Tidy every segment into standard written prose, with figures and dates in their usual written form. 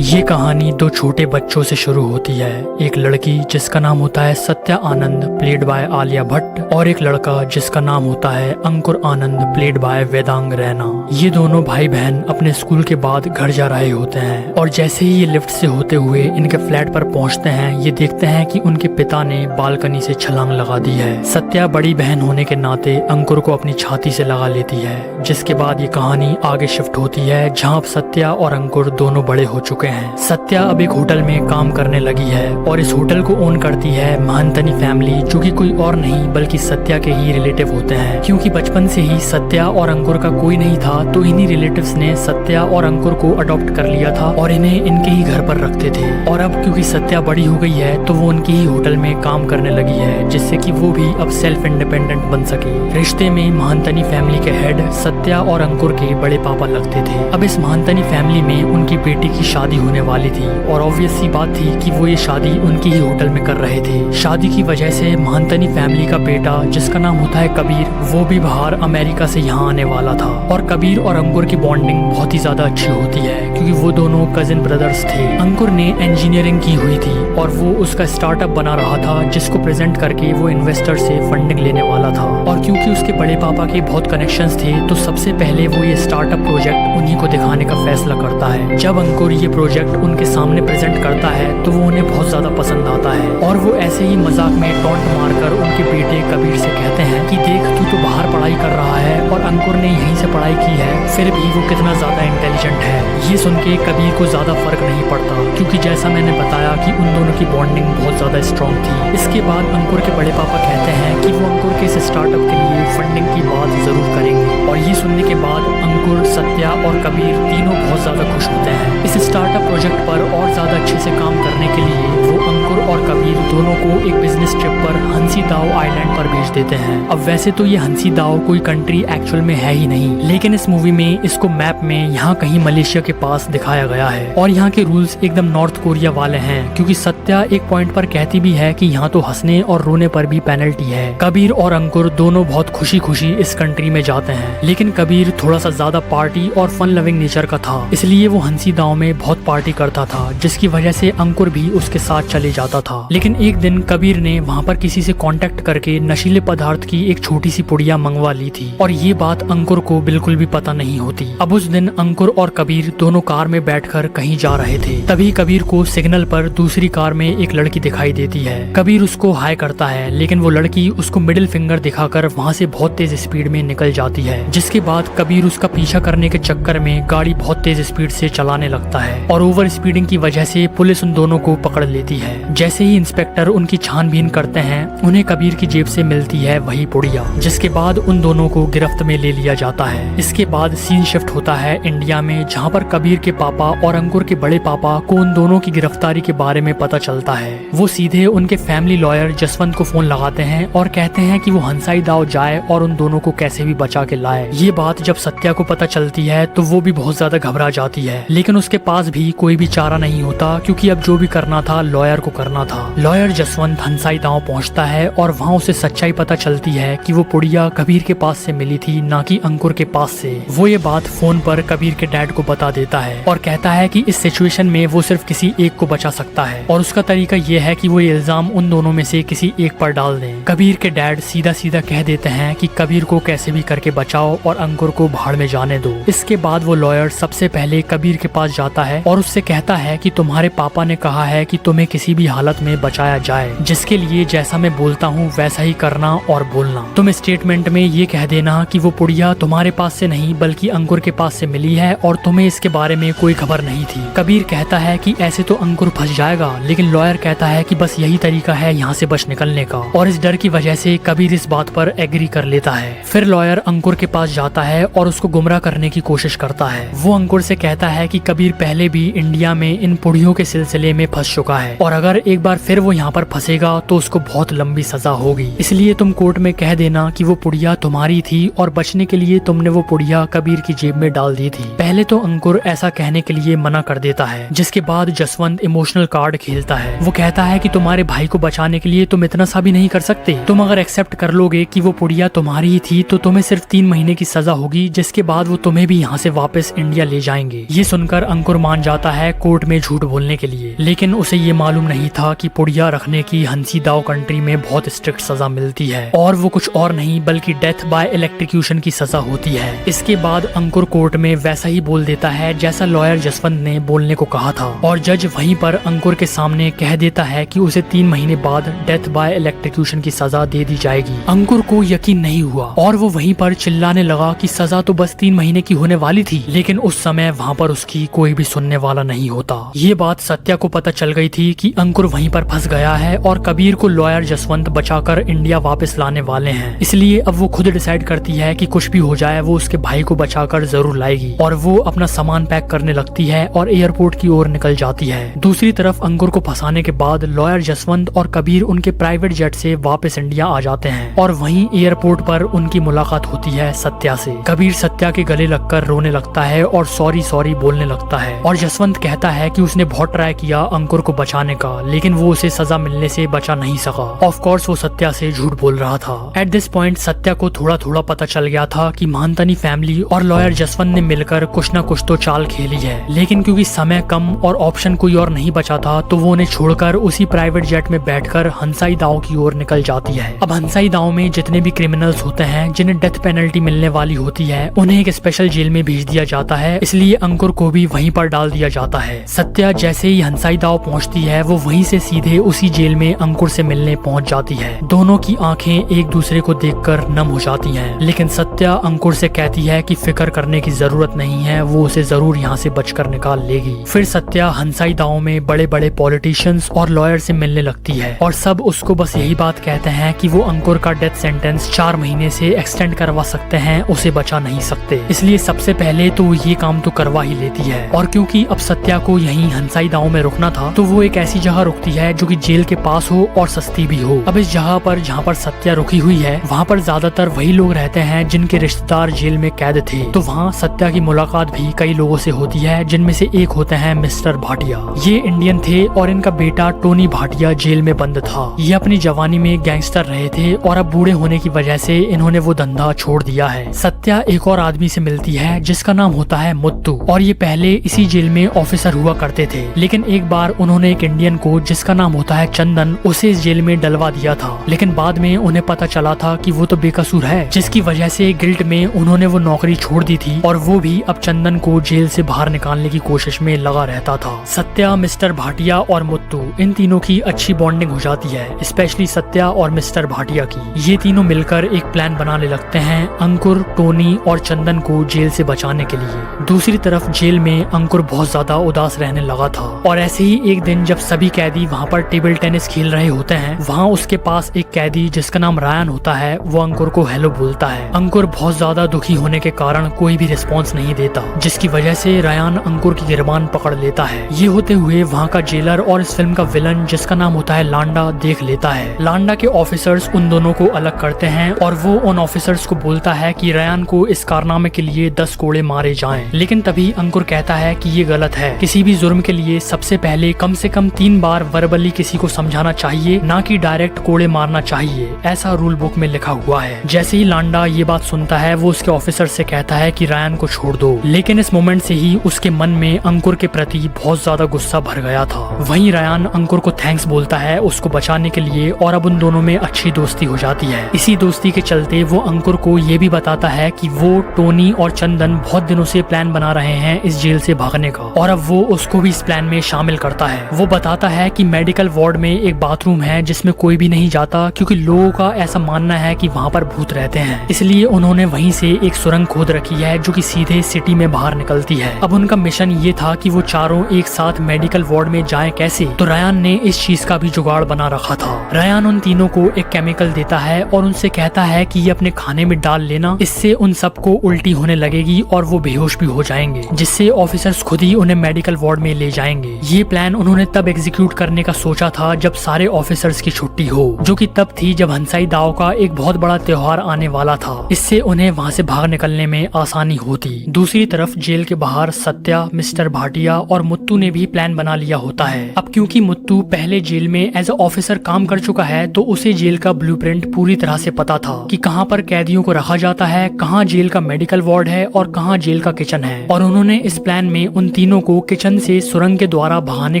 ये कहानी दो छोटे बच्चों से शुरू होती है। एक लड़की जिसका नाम होता है सत्या आनंद प्लेड बाय आलिया भट्ट और एक लड़का जिसका नाम होता है अंकुर आनंद प्लेड बाय वेदांग रैना। ये दोनों भाई बहन अपने स्कूल के बाद घर जा रहे होते हैं और जैसे ही ये लिफ्ट से होते हुए इनके फ्लैट पर पहुंचते हैं, ये देखते हैं कि उनके पिता ने बालकनी से छलांग लगा दी है। सत्या बड़ी बहन होने के नाते अंकुर को अपनी छाती से लगा लेती है, जिसके बाद ये कहानी आगे शिफ्ट होती है जहाँ सत्या और अंकुर दोनों बड़े हो चुके हैं। सत्या अब एक होटल में काम करने लगी है और इस होटल को ओन करती है महंतनी फैमिली, जो कि कोई और नहीं बल्कि सत्या के ही रिलेटिव होते हैं। क्योंकि बचपन से ही सत्या और अंकुर का कोई नहीं था, तो इन्हीं रिलेटिव्स ने सत्या और अंकुर को अडॉप्ट कर लिया था और इन्हें इनके ही घर पर रखते थे। और अब क्योंकि सत्या बड़ी हो गई है तो वो उनकी ही होटल में काम करने लगी है, जिससे कि वो भी अब सेल्फ इंडिपेंडेंट बन सके। रिश्ते में महंतनी फैमिली के हेड सत्या और अंकुर के बड़े पापा लगते थे। अब इस महंतनी फैमिली में उनकी बेटी की शादी होने वाली थी और ऑब्वियस सी बात थी कि वो ये शादी उनकी ही होटल में कर रहे थे। शादी की वजह से महंतनी फैमिली का बेटा जिसका नाम होता है कबीर, वो भी बाहर अमेरिका से यहाँ आने वाला था। और कबीर और अंकुर की बॉन्डिंग बहुत ही ज्यादा अच्छी होती है क्योंकि वो दोनों कजिन ब्रदर्स थे। अंकुर ने इंजीनियरिंग की हुई थी और वो उसका स्टार्टअप बना रहा था, जिसको प्रेजेंट करके वो इन्वेस्टर से फंडिंग लेने वाला था। और क्योंकि उसके बड़े पापा के बहुत कनेक्शंस थे, तो सबसे पहले वो ये स्टार्टअप प्रोजेक्ट उन्हीं को दिखाने का फैसला करता है। जब अंकुर ये प्रोजेक्ट उनके सामने प्रेजेंट करता है तो वो उन्हें बहुत ज्यादा पसंद आता है और वो ऐसे ही मजाक में टॉन्ट मारकर उनके बेटे कबीर से कहते हैं कि देख, तू तो बाहर पढ़ाई कर रहा है और अंकुर ने यहीं से पढ़ाई की है, फिर भी वो कितना ज्यादा इंटेलिजेंट है। ये सुन के कबीर को ज्यादा फर्क नहीं पड़ता क्योंकि जैसा मैंने बताया कि उन दोनों की बॉन्डिंग बहुत ज्यादा स्ट्रॉन्ग थी। इसके बाद अंकुर के बड़े पापा कहते हैं कि वो अंकुर के इस स्टार्टअप के लिए फंडिंग की बात जरूर करेंगे। और ये सुनने के बाद अंकुर, सत्या और कबीर तीनों बहुत ज्यादा खुश होते हैं। इस स्टार्टअप प्रोजेक्ट पर और ज्यादा अच्छे से काम करने के लिए वो अंकुर और कबीर दोनों को एक बिजनेस ट्रिप पर हंसी दाव आइलैंड पर भेज देते हैं। अब वैसे तो ये हंसी दाव कोई कंट्री एक्चुअल में है ही नहीं, लेकिन इस मूवी में इसको मैप में यहाँ कहीं मलेशिया के पास दिखाया गया है और यहाँ के रूल्स एकदम नॉर्थ कोरिया वाले हैं। क्योंकि सत्या एक पॉइंट पर कहती भी है कि यहाँ तो हंसने और रोने पर भी पेनल्टी है। कबीर और अंकुर दोनों बहुत खुशी खुशी इस कंट्री में जाते हैं, लेकिन कबीर थोड़ा सा ज्यादा पार्टी और फन लविंग नेचर का था, इसलिए वो हंसी दाव में बहुत पार्टी करता था, जिसकी वजह से अंकुर भी उसके साथ चले जाता था। लेकिन एक दिन कबीर ने वहाँ पर किसी से कांटेक्ट करके नशीले पदार्थ की एक छोटी सी पुड़िया मंगवा ली थी और ये बात अंकुर को बिल्कुल भी पता नहीं होती। अब उस दिन अंकुर और कबीर दोनों कार में बैठकर कहीं जा रहे थे। तभी कबीर को सिग्नल पर दूसरी कार में एक लड़की दिखाई देती है। कबीर उसको हाय करता है, लेकिन वो लड़की उसको मिडिल फिंगर दिखाकर वहाँ से बहुत तेज स्पीड में निकल जाती है, जिसके बाद कबीर उसका पीछा करने के चक्कर में गाड़ी बहुत तेज स्पीड से चलाने लगता है और ओवर स्पीडिंग की वजह से पुलिस उन दोनों को पकड़ लेती है। जैसे ही इंस्पेक्टर उनकी छानबीन करते हैं, उन्हें कबीर की जेब से मिलती है वही पुड़िया, जिसके बाद उन दोनों को गिरफ्त में ले लिया जाता है। इसके बाद सीन शिफ्ट होता है इंडिया में, जहाँ पर कबीर के पापा और अंकुर के बड़े पापा को उन दोनों की गिरफ्तारी के बारे में पता चलता है। वो सीधे उनके फैमिली लॉयर जसवंत को फोन लगाते हैं और कहते हैं कि वो हंसाई दाव जाए और उन दोनों को कैसे भी बचा के लाए। ये बात जब सत्या को पता चलती है तो वो भी बहुत ज्यादा घबरा जाती है, लेकिन उसके पास भी कोई भी चारा नहीं होता क्योंकि अब जो भी करना था लॉयर को करना था। लॉयर जसवंत हंसाई दाव पहुंचता है और वहाँ उसे सच्चाई पता चलती है कि वो पुड़िया कबीर के पास से मिली थी, ना कि अंकुर के पास से। वो ये बात फोन पर कबीर के डैड को बता देता है और कहता है कि इस सिचुएशन में वो सिर्फ किसी एक को बचा सकता है और उसका तरीका ये है कि वो ये इल्जाम उन दोनों में से किसी एक पर डाल दें। कबीर के डैड सीधा सीधा कह देते हैं कि कबीर को कैसे भी करके बचाओ और अंकुर को भाड़ में जाने दो। इसके बाद वो लॉयर सबसे पहले कबीर के पास जाता है और उससे कहता है कि तुम्हारे पापा ने कहा है कि तुम्हें किसी भी हालत में बचाया जाए, जिसके लिए जैसा मैं बोलता हूँ वैसा ही करना और बोलना। तुम स्टेटमेंट में ये कह देना कि वो पुड़िया तुम्हारे पास से नहीं बल्कि अंकुर के पास से मिली है और तुम्हें इसके बारे में कोई खबर नहीं थी। कबीर कहता है कि ऐसे तो अंकुर फंस जाएगा, लेकिन लॉयर कहता है कि बस यही तरीका है यहाँ से बच निकलने का, और इस डर की वजह से कबीर इस बात पर एग्री कर लेता है। फिर लॉयर अंकुर के पास जाता है और उसको गुमराह करने की कोशिश करता है। वो अंकुर से कहता है कि कबीर पहले भी इंडिया में इन पुड़ियों के सिलसिले में फंस चुका है और अगर एक बार फिर वो यहाँ पर फंसेगा तो उसको बहुत लंबी सजा होगी, इसलिए तुम कोर्ट में कह देना कि वो पुड़िया तुम्हारी थी और बचने के लिए तुमने वो पुड़िया कबीर की जेब में डाल दी थी। पहले तो अंकुर ऐसा कहने के लिए मना कर देता है, जिसके बाद जसवंत इमोशनल कार्ड खेलता है। वो कहता है कि तुम्हारे भाई को बचाने के लिए तुम इतना सा भी नहीं कर सकते। तुम अगर एक्सेप्ट कर लोगे कि वो पुड़िया तुम्हारी ही थी तो तुम्हें सिर्फ 3 महीने की सजा होगी, जिसके बाद वो तुम्हें भी यहाँ से वापस इंडिया ले जाएंगे। ये सुनकर अंकुर मान जाता है कोर्ट में झूठ बोलने के लिए, लेकिन उसे ये मालूम नहीं था कि पुड़िया रखने की हंसी दाव कंट्री में बहुत स्ट्रिक्ट सजा मिलती है और वो कुछ और नहीं बल्कि डेथ बाय इलेक्ट्रिक्यूशन की सजा होती है। इसके बाद अंकुर कोर्ट में वैसा ही बोल देता है जैसा लॉयर जसवंत ने बोलने को कहा था और जज वहीं पर अंकुर के सामने कह देता है कि उसे 3 महीने बाद डेथ बाय इलेक्ट्रिक्यूशन की सजा दे दी जाएगी। अंकुर को यकीन नहीं हुआ और वो वहीं पर चिल्लाने लगा कि सजा तो बस 3 महीने की होने वाली थी, लेकिन उस समय वहाँ पर उसकी कोई भी सुनने वाला नहीं होता। ये बात सत्या को पता चल गई थी कि अंकुर वहीं पर फंस गया है और कबीर को लॉयर जसवंत बचाकर इंडिया वापस लाने वाले हैं। इसलिए अब वो खुद डिसाइड करती है कि कुछ भी हो जाए वो उसके भाई को बचाकर जरूर लाएगी और वो अपना सामान पैक करने लगती है और एयरपोर्ट की ओर निकल जाती है। दूसरी तरफ अंकुर को फंसाने के बाद लॉयर जसवंत और कबीर उनके प्राइवेट जेट से वापस इंडिया आ जाते हैं और वहीं एयरपोर्ट पर उनकी मुलाकात होती है सत्या से। कबीर सत्या के गले लगकर रोने लगता है और सॉरी सॉरी बोलने लगता है और जसवंत कहता है कि उसने बहुत ट्राई किया अंकुर को बचाने का, लेकिन वो उसे सजा मिलने से बचा नहीं सका। ऑफ कोर्स वो सत्या से झूठ बोल रहा था। एट दिस पॉइंट सत्या को थोड़ा थोड़ा पता चल गया था कि महानतनी फैमिली और लॉयर जसवंत ने मिलकर कुछ न कुछ तो चाल खेली है, लेकिन क्योंकि समय कम और ऑप्शन कोई और नहीं बचा था तो वो उन्हें छोड़कर उसी प्राइवेट जेट में बैठकर हंसाई दाव की ओर निकल जाती है। अब हंसाई दाव में जितने भी क्रिमिनल्स होते हैं जिन्हें डेथ पेनल्टी मिलने वाली होती है उन्हें एक स्पेशल जेल में भेज दिया जाता है, इसलिए अंकुर को भी वहीं पर डाल दिया जाता है। सत्या जैसे ही हंसाई दाव पहुंचती है वो वहीं से सीधे उसी जेल में अंकुर से मिलने पहुंच जाती है। दोनों की आंखें एक दूसरे को देखकर नम हो जाती हैं, लेकिन सत्या अंकुर से कहती है कि फिक्र करने की जरूरत नहीं है, वो उसे जरूर यहाँ से बचकर निकाल लेगी। फिर सत्या हंसाई दाव में बड़े बड़े पॉलिटिशियंस और लॉयर से मिलने लगती है और सब उसको बस यही बात कहते हैं कि वो अंकुर का डेथ सेंटेंस 4 महीने से एक्सटेंड करवा सकते हैं, उसे बचा नहीं सकते। इसलिए सबसे पहले तो वो ये काम तो करवा ही लेती है और क्योंकि अब सत्या को यहीं हंसाई दाव में रुकना था तो वो एक ऐसी जगह रुकती है जो कि जेल के पास हो और सस्ती भी हो। अब इस जगह पर जहाँ पर सत्या रुकी हुई है वहाँ पर ज्यादातर वही लोग रहते हैं जिनके रिश्तेदार जेल में कैद थे, तो वहाँ सत्या की मुलाकात भी कई लोगों से होती है, जिनमें से एक होते हैं मिस्टर भाटिया। ये इंडियन थे और इनका बेटा टोनी भाटिया जेल में बंद था। ये अपनी जवानी में गैंगस्टर रहे थे और अब बूढ़े होने की वजह से इन्होंने वो धंधा छोड़ दिया है। सत्या एक और आदमी से मिलती है जिसका नाम होता है मुत्तू और ये पहले इसी जेल में ऑफिसर हुआ करते थे, लेकिन एक बार उन्होंने एक इंडियन को जिसका नाम होता है चंदन उसे इस जेल में डलवा दिया था, लेकिन बाद में उन्हें पता चला था कि वो तो बेकसूर है, जिसकी वजह से गिल्ट में उन्होंने वो नौकरी छोड़ दी थी और वो भी अब चंदन को जेल से बाहर निकालने की कोशिश में लगा रहता था। सत्या, मिस्टर भाटिया और मुत्तू इन तीनों की अच्छी बॉन्डिंग हो जाती है, स्पेशली सत्या और मिस्टर भाटिया की। ये तीनों मिलकर एक प्लान बनाने लगते हैं अंकुर, टोनी और चंदन को जेल से बचाने के लिए। दूसरी तरफ जेल में अंकुर बहुत ज्यादा उदास रहने लगा था और ऐसे ही एक दिन जब सभी कैदी वहाँ पर टेबल टेनिस खेल रहे होते हैं, वहाँ उसके पास एक कैदी जिसका नाम रायन होता है वो अंकुर को हेलो बोलता है। अंकुर बहुत ज्यादा दुखी होने के कारण कोई भी रिस्पॉन्स नहीं देता, जिसकी वजह से रायन अंकुर की गिरबान पकड़ लेता है। ये होते हुए वहाँ का जेलर और इस फिल्म का विलन जिसका नाम होता है लांडा देख लेता है। लांडा के ऑफिसर्स उन दोनों को अलग करते हैं और वो उन ऑफिसर्स को बोलता है कि रायन को इस कारनामे के लिए 10 कोड़े मारे जाएं। लेकिन तभी अंकुर कहता है कि ये गलत है, किसी भी जुर्म के लिए सबसे पहले कम से कम 3 बार वर्बली किसी को समझाना चाहिए, ना कि डायरेक्ट कोड़े मारना चाहिए, ऐसा रूल बुक में लिखा हुआ है। जैसे ही लांडा ये बात सुनता है वो उसके ऑफिसर से कहता है कि रायन को छोड़ दो, लेकिन इस मोमेंट से ही उसके मन में अंकुर के प्रति बहुत ज्यादा गुस्सा भर गया था। वहीं रायन अंकुर को थैंक्स बोलता है उसको बचाने के लिए और अब उन दोनों में अच्छी दोस्ती हो जाती है। इसी दोस्ती के चलते वो अंकुर को ये भी बताता है कि वो, टोनी और चंदन बहुत दिनों से प्लान बना रहे हैं इस जेल से भागने का और अब वो उसको भी इस प्लान में शामिल करता है। वो बताता है कि मेडिकल वार्ड में एक बाथरूम है जिसमें कोई भी नहीं जाता क्योंकि लोगों का ऐसा मानना है कि वहाँ पर भूत रहते हैं, इसलिए उन्होंने वहीं से एक सुरंग खोद रखी है जो कि सीधे सिटी में बाहर निकलती है। अब उनका मिशन ये था कि वो चारों एक साथ मेडिकल वार्ड में जाएं कैसे, तो रायन ने इस चीज का भी जुगाड़ बना रखा था। रायन उन तीनों को एक केमिकल देता है और उनसे कहता है कि ये अपने खाने में डाल लेना, इससे उन सबको उल्टी होने लगेगी और वो बेहोश भी हो जाएंगे, जिससे ऑफिसर्स खुद ही उन्हें मेडिकल वार्ड में ले जाएंगे। ये प्लान उन्होंने तब एग्जीक्यूट करने का सोचा था जब सारे ऑफिसर्स की छुट्टी हो, जो कि तब थी जब हंसाई दाव का एक बहुत बड़ा त्योहार आने वाला था। इससे उन्हें वहाँ से भाग निकलने में आसानी होती। दूसरी तरफ जेल के बाहर सत्या, मिस्टर भाटिया और मुत्तू ने भी प्लान बना लिया होता है। अब क्योंकि मुत्तू पहले जेल में एज अ ऑफिसर काम कर चुका है, तो उसे जेल का ब्लूप्रिंट पूरी तरह से पता था कि कहाँ पर कैदियों को रखा जाता है, कहाँ जेल का मेडिकल वार्ड है और कहाँ जेल का किचन है। और उन्होंने इस प्लान में उन तीनों को किचन से सुरंग के द्वारा भगाने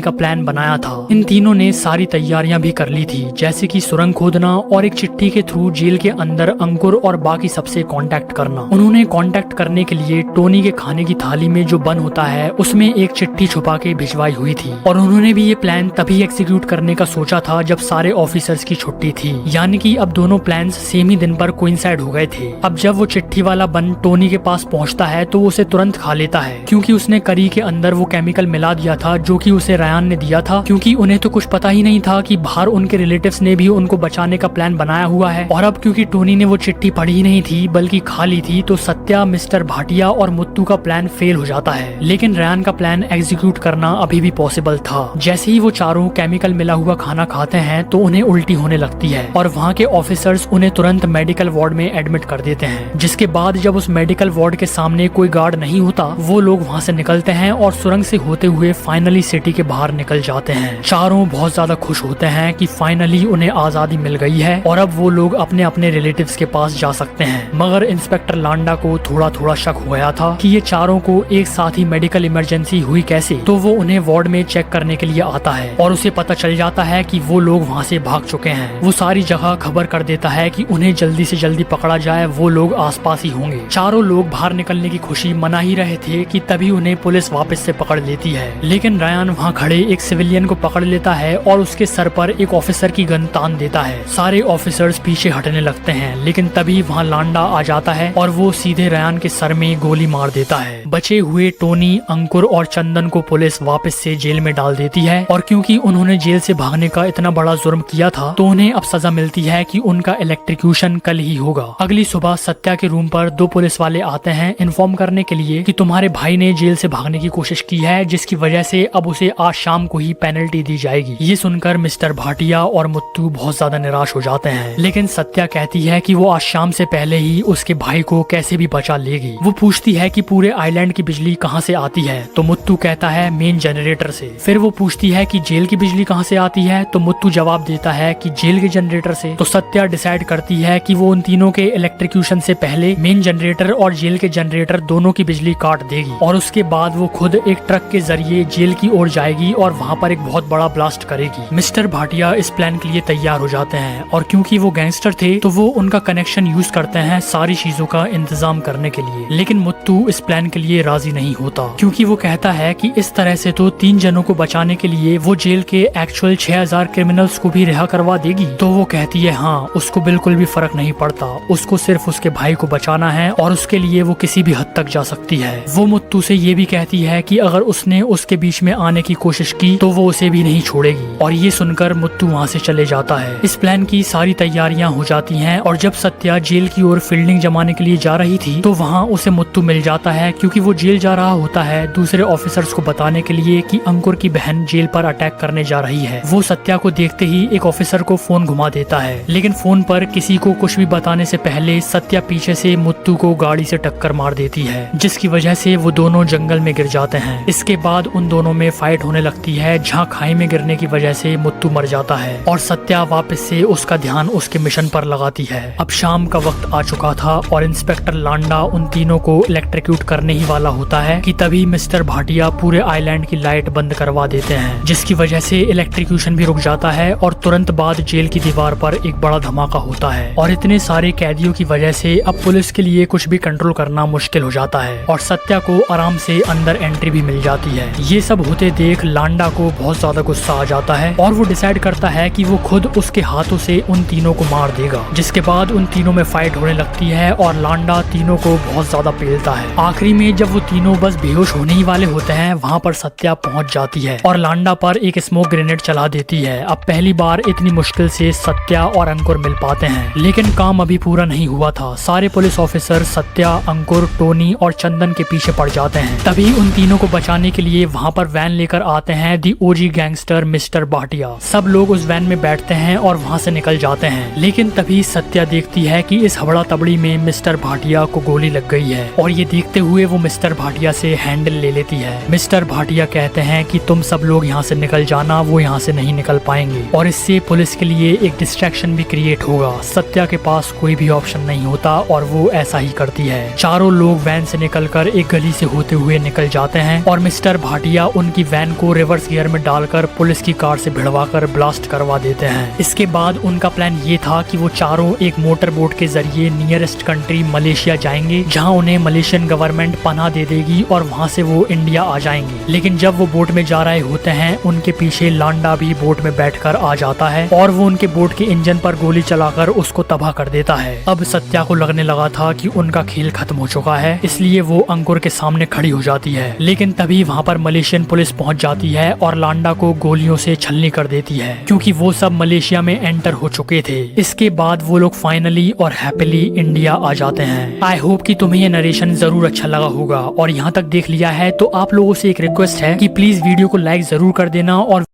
का प्लान बनाया था। इन तीनों ने सारी तैयारियां भी कर ली थी, जैसे कि सुरंग खोदना और एक चिट्ठी के थ्रू जेल के अंदर अंकुर और बाकी सबसे कांटेक्ट करना। उन्होंने कांटेक्ट करने के लिए टोनी के खाने की थाली में जो बन होता है उसमें एक चिट्ठी छुपा के भिजवाई हुई थी। और उन्होंने भी ये प्लान तभी एग्जीक्यूट करने का सोचा था जब सारे ऑफिसर्स की छुट्टी थी, यानी कि अब दोनों प्लान्स सेम ही दिन पर कोइंसाइड हो गए थे। अब जब वो चिट्ठी वाला बन टोनी के पास पहुंचता है तो वो उसे तुरंत खा लेता है, क्योंकि उसने करी के अंदर वो केमिकल मिला दिया था जो कि उसे रयान ने दिया था, क्योंकि उन्हें तो कुछ पता ही नहीं था कि बाहर उनके रिलेटिव्स ने भी उनको बचाने का प्लान बनाया हुआ है। और अब क्योंकि टोनी ने वो चिट्ठी पढ़ी ही नहीं थी बल्कि खा ली थी, तो सत्या, मिस्टर भाटिया और मुत्तू का प्लान फेल हो जाता है। लेकिन रयान का प्लान एग्जीक्यूट करना अभी भी पॉसिबल था। जैसे ही वो चारों केमिकल मिला हुआ खाना खाते हैं तो उन्हें उल्टी होने लगती है और वहाँ के ऑफिसर्स उन्हें तुरंत मेडिकल वार्ड में एडमिट कर देते हैं। जिसके बाद जब उस मेडिकल वार्ड के सामने कोई गार्ड नहीं होता, वो लोग वहाँ से निकलते हैं और सुरंग से होते हुए फाइनली सिटी के बाहर निकल जाते हैं। चारों बहुत ज्यादा खुश होते हैं कि फाइनली उन्हें आजादी मिल गई है और अब वो लोग अपने अपने रिलेटिव्स के पास जा सकते हैं। मगर इंस्पेक्टर लांडा को थोड़ा थोड़ा शक हो गया था कि ये चारों को एक साथ ही मेडिकल इमरजेंसी हुई कैसे, तो वो उन्हें वार्ड में चेक करने के लिए आता है और उसे पता चल जाता है कि वो लोग वहाँ से भाग चुके हैं। वो सारी जगह खबर कर देता है कि उन्हें जल्दी से जल्दी पकड़ा जाए, वो लोग आसपास ही होंगे। चारों लोग बाहर निकलने की खुशी मना ही रहे थे कि तभी उन्हें पुलिस वापस से पकड़ लेती है। लेकिन रयान वहाँ खड़े एक सिविलियन को पकड़ लेता है और उसके सर पर एक ऑफिसर की गन तान देता है। सारे ऑफिसर्स पीछे हटने लगते हैं, लेकिन तभी वहाँ लांडा आ जाता है और वो सीधे रयान के सर में गोली मार देता है। बचे हुए टोनी, अंकुर और चंदन को पुलिस वापस से जेल में डाल देती है और क्योंकि उन्होंने जेल से भागने का इतना बड़ा जुर्म किया था, तो उन्हें अब सजा मिलती है कि उनका इलेक्ट्रिक्यूशन कल ही होगा। अगली सुबह सत्या के रूम पर दो पुलिस वाले आते हैं इन्फॉर्म करने के लिए कि तुम्हारे भाई ने जेल से भागने की कोशिश की है, जिसकी वजह से अब उसे आज शाम को ही पेनल्टी दी जाएगी। ये सुनकर मिस्टर भाटिया और मुत्तू बहुत ज्यादा निराश हो जाते हैं, लेकिन सत्या कहती है कि वो आज शाम से पहले ही उसके भाई को कैसे भी बचा लेगी। वो पूछती है कि पूरे आइलैंड की बिजली कहाँ से आती है, तो मुत्तू कहता है मेन जनरेटर से। फिर वो पूछती है कि जेल की बिजली कहाँ से आती है, तो मुत्तू जवाब देता है कि जेल के जनरेटर से। तो सत्या डिसाइड करती है कि वो उन तीनों के इलेक्ट्रिक्यूशन से पहले मेन जनरेटर और जेल के जनरेटर दोनों की बिजली काट देगी और उसके बाद वो खुद एक ट्रक के जरिए जेल की ओर जाएगी और वहाँ पर एक बहुत बड़ा ब्लास्ट करेगी। मिस्टर भाटिया इस प्लान के लिए तैयार हो जाते हैं और क्योंकि वो गैंगस्टर थे तो वो उनका कनेक्शन यूज करते हैं सारी चीजों का इंतजाम करने के लिए। लेकिन मुत्तू इस प्लान के लिए राजी नहीं होता, क्योंकि वो कहता है कि इस तरह से तो 3 जनों को बचाने के लिए वो जेल के एक्चुअल 6000 क्रिमिनल्स को भी रिहा करवा देगी। तो वो कहती है हाँ, उसको बिल्कुल भी फर्क नहीं पड़ता, उसको सिर्फ उसके भाई को बचाना है और उसके लिए वो किसी भी हद तक जा सकती है। वो मुत्तू से ये भी कहती है कि अगर उसने उसके बीच में आने की कोशिश की तो वो उसे भी नहीं छोड़ेगी। और ये सुनकर मुत्तू वहाँ से चले जाता है। इस प्लान की सारी तैयारियां हो जाती हैं और जब सत्या जेल की ओर फील्डिंग जमाने के लिए जा रही थी तो वहाँ उसे मुत्तू मिल जाता है, क्योंकि वो जेल जा रहा होता है दूसरे ऑफिसर्स को बताने के लिए कि अंकुर की बहन जेल पर अटैक करने जा रही है। वो सत्या को देखते ही एक ऑफिसर को फोन घुमा देता है, लेकिन फोन पर किसी को कुछ भी बताने से पहले सत्या पीछे से मुत्तू को गाड़ी से टक्कर मार देती है, जिसकी वजह से वो दोनों जंगल में गिर जाते हैं। इसके बाद उन दोनों में फाइट होने लगती है, जहाँ खाई में गिरने की वजह से मुत्तू मर जाता है और सत्या वापस से उसका ध्यान उसके मिशन पर लगाती है। अब शाम का वक्त आ चुका था और इंस्पेक्टर लांडा उन तीनों को इलेक्ट्रिक्यूट करने ही वाला होता है कि तभी मिस्टर भाटिया पूरे आइलैंड की लाइट बंद करवा देते हैं, जिसकी वजह से इलेक्ट्रिक्यूशन भी रुक जाता है और तुरंत बाद जेल की दीवार पर एक बड़ा धमाका होता है और इतने सारे कैदियों की वजह से अब पुलिस के लिए कुछ भी कंट्रोल करना मुश्किल हो जाता है और सत्या को आराम से अंदर एंट्री भी मिल जाती है। ये सब होते देख लांडा को बहुत ज्यादा गुस्सा आ जाता है और वो डिसाइड करता है कि वो खुद उसके हाथों से उन तीनों को मार देगा, जिसके बाद उन तीनों में फाइट होने लगती है और लांडा तीनों को बहुत ज्यादा पेलता है। आखिरी में जब वो तीनों बस बेहोश होने ही वाले होते हैं, वहाँ पर सत्या पहुँच जाती है और लांडा पर एक स्मोक ग्रेनेड चला देती है। अब पहली बार इतनी मुश्किल से सत्या और अंकुर मिल पाते हैं, लेकिन काम अभी पूरा नहीं हुआ था। सारे पुलिस ऑफिसर सत्या, अंकुर, टोनी और चंदन के पीछे पड़ जाते हैं। तभी उन तीनों को बचाने के लिए वहाँ पर वैन लेकर आते हैं दी ओजी गैंग गैंगस्टर मिस्टर भाटिया। सब लोग उस वैन में बैठते हैं और वहाँ से निकल जाते हैं, लेकिन तभी सत्या देखती है कि इस हबड़ा तबड़ी में मिस्टर भाटिया को गोली लग गई है और ये देखते हुए वो मिस्टर भाटिया से हैंडल ले लेती है। मिस्टर भाटिया कहते हैं कि तुम सब लोग यहाँ से निकल जाना, वो यहाँ से नहीं निकल पाएंगे और इससे पुलिस के लिए एक डिस्ट्रैक्शन भी क्रिएट होगा। सत्या के पास कोई भी ऑप्शन नहीं होता और वो ऐसा ही करती है। चारों लोग वैन से निकलकर एक गली से होते हुए निकल जाते हैं और मिस्टर भाटिया उनकी वैन को रिवर्स गियर में डालकर पुलिस की कार से भिड़वाकर ब्लास्ट करवा देते हैं। इसके बाद उनका प्लान ये था कि वो चारों एक मोटर बोट के जरिए नियरेस्ट कंट्री मलेशिया जाएंगे, जहां उन्हें मलेशियन गवर्नमेंट पनाह दे देगी और वहां से वो इंडिया आ जाएंगे। लेकिन जब वो बोट में जा रहे होते हैं, उनके पीछे लांडा भी बोट में बैठकर आ जाता है और वो उनके बोट के इंजन पर गोली चलाकर उसको तबाह कर देता है। अब सत्या को लगने लगा था कि उनका खेल खत्म हो चुका है, इसलिए वो अंकुर के सामने खड़ी हो जाती है। लेकिन तभी वहाँ पर मलेशियन पुलिस पहुँच जाती है और लांडा को गोलियों से छलनी कर देती है, क्योंकि वो सब मलेशिया में एंटर हो चुके थे। इसके बाद वो लोग फाइनली और हैप्पीली इंडिया आ जाते हैं। आई होप कि तुम्हें ये नरेशन जरूर अच्छा लगा होगा और यहाँ तक देख लिया है तो आप लोगों से एक रिक्वेस्ट है कि प्लीज वीडियो को लाइक जरूर कर देना और